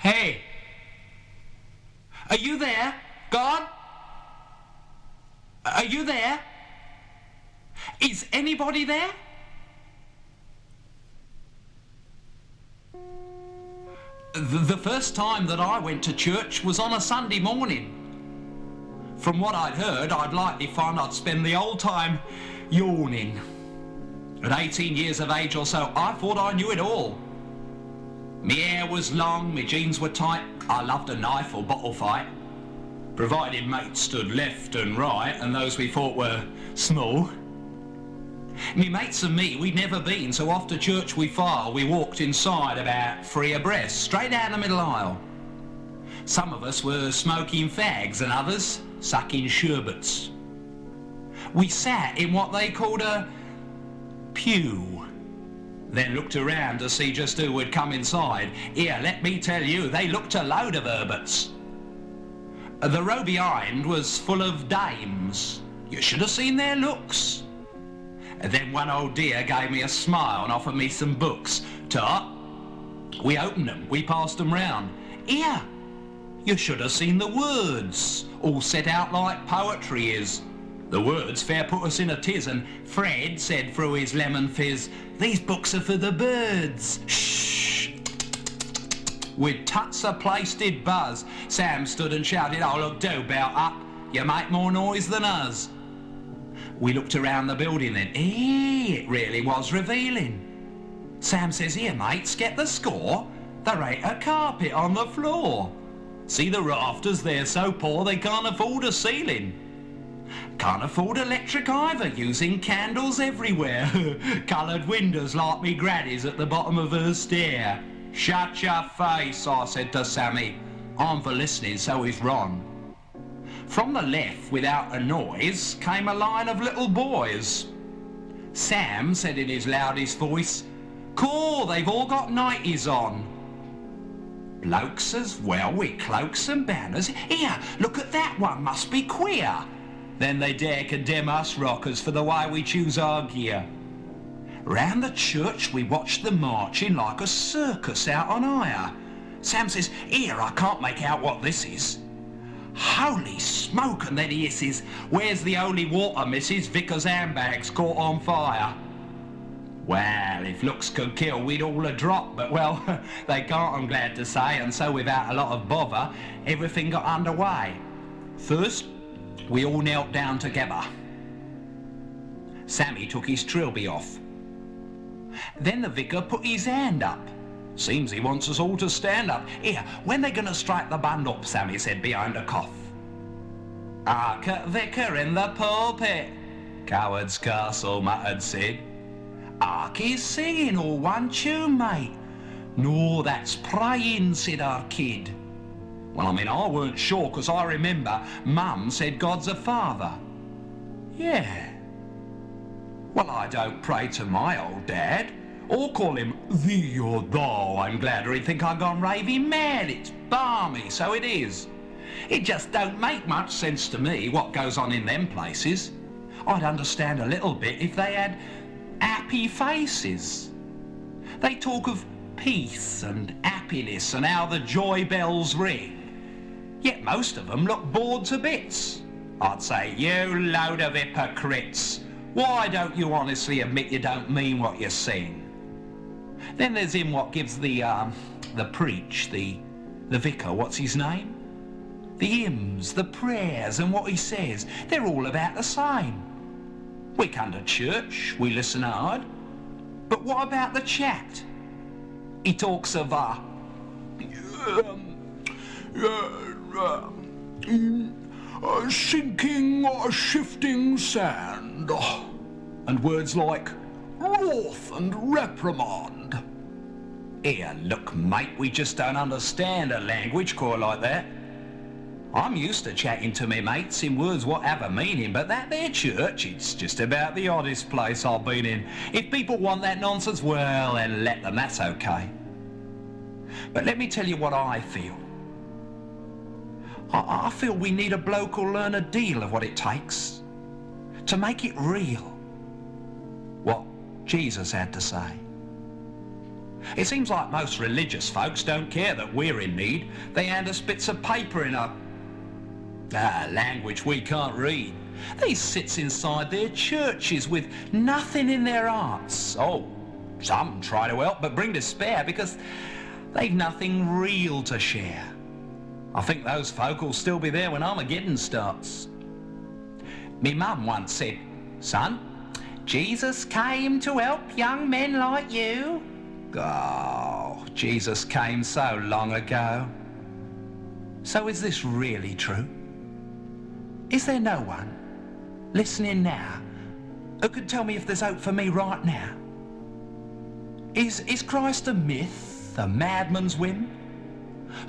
Hey! Are you there? God? Are you there? Is anybody there? The first time that I went to church was on a Sunday morning. From what I'd heard, I'd likely find I'd spend the whole time yawning. At 18 years of age or so, I thought I knew it all. Me hair was long, me jeans were tight, I loved a knife or bottle fight. Provided mates stood left and right, and those we thought were small. Me mates and me, we'd never been, so after church we filed, we walked inside about 3 abreast, straight down the middle aisle. Some of us were smoking fags and others sucking sherbets. We sat in what they called a pew, then looked around to see just who would come inside. Here, let me tell you, they looked a load of herberts. The row behind was full of dames. You should have seen their looks. And then one old dear gave me a smile and offered me some books. Tot, we opened them, we passed them round. Here, you should have seen the words, all set out like poetry is. The words fair put us in a tiz, and Fred said through his lemon fizz, "These books are for the birds." Shh. With tuts a place did buzz. Sam stood and shouted, "Oh look, do bout up, you make more noise than us." We looked around the building then. It really was revealing. Sam says, "Here mates, get the score. There ain't a carpet on the floor. See the rafters, they're so poor they can't afford a ceiling. Can't afford electric either, using candles everywhere. Coloured windows like me granny's at the bottom of her stair." "Shut your face," I said to Sammy. I'm for listening, so is Ron. From the left, without a noise, came a line of little boys. Sam said in his loudest voice, "Cool, they've all got 90s on." Blokes as well, with cloaks and banners. "Here, look at that one, must be queer." Then they dare condemn us rockers for the way we choose our gear. Round the church we watched them marching like a circus out on hire. Sam says, "Here, I can't make out what this is." "Holy smoke," and then he hisses, "Where's the holy water, missus? Vicar's handbag's caught on fire." Well, if looks could kill, we'd all a drop, but well, they can't, I'm glad to say, and so without a lot of bother, everything got underway. First, we all knelt down together. Sammy took his trilby off. Then the vicar put his hand up. Seems he wants us all to stand up. "Here, when they gonna strike the band up?" Sammy said behind a cough. "Hark at vicar in the pulpit," Coward's Castle muttered Sid. "Hark, he's singing all one tune, mate." "No, that's praying," said our kid. Well, I mean, I weren't sure, 'cause I remember Mum said God's a father. Yeah. Well, I don't pray to my old dad, or call him thee or thou, I'm glad, or he'd think I'd gone raving mad. It's balmy, so it is. It just don't make much sense to me what goes on in them places. I'd understand a little bit if they had happy faces. They talk of peace and happiness and how the joy bells ring. Yet most of them look bored to bits. I'd say, "You load of hypocrites. Why don't you honestly admit you don't mean what you sing?" Then there's him what gives the preach, the vicar, what's his name? The hymns, the prayers and what he says, they're all about the same. We come to church, we listen hard, but what about the chat? He talks of sinking shifting sand, and words like wrath and reprimand. Here, look, mate, we just don't understand a language quite like that. I'm used to chatting to me mates in words what have a meaning, but that there church, it's just about the oddest place I've been in. If people want that nonsense, well, then let them, that's okay. But let me tell you what I feel. I feel we need a bloke who'll learn a deal of what it takes to make it real. What Jesus had to say. It seems like most religious folks don't care that we're in need. They hand us bits of paper in a language we can't read. They sits inside their churches with nothing in their hearts. Oh, some try to help but bring despair because they've nothing real to share. I think those folk will still be there when Armageddon starts. Me mum once said, "Son, Jesus came to help young men like you." Oh, Jesus came so long ago. So is this really true? Is there no one listening now who could tell me if there's hope for me right now? Is Christ a myth, a madman's whim?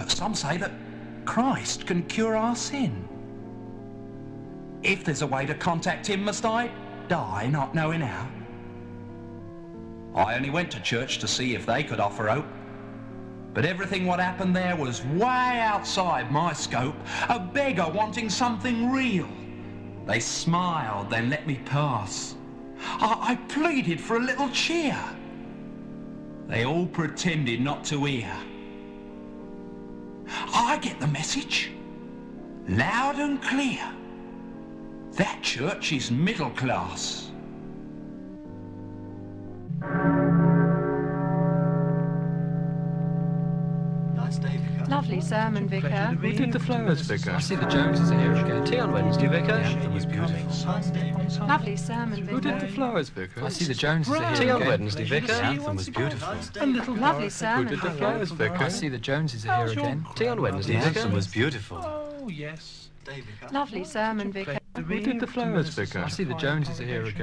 Some say that Christ can cure our sin. If there's a way to contact him, must I die not knowing how? I only went to church to see if they could offer hope. But everything what happened there was way outside my scope. A beggar wanting something real. They smiled, then let me pass. I pleaded for a little cheer. They all pretended not to hear. I get the message, loud and clear. That church is middle class. Lovely sermon, Vicar. Who did the flowers, Vicar? I see the Joneses are here again. Tea on Wednesday, Vicar. The anthem was beautiful. Lovely sermon, Vicar. Who did the flowers, Vicar? I see the Joneses are here Tea on again. Wednesday, Vicar. The anthem was beautiful. Lovely sermon, Who did the Vicar. flowers, I Vicar? see the Joneses are here again. Tea on Wednesday, The Vicar. anthem was beautiful. Oh, yes. Lovely sermon, Vicar. Who did the flowers, Vicar? I see the Joneses are here again.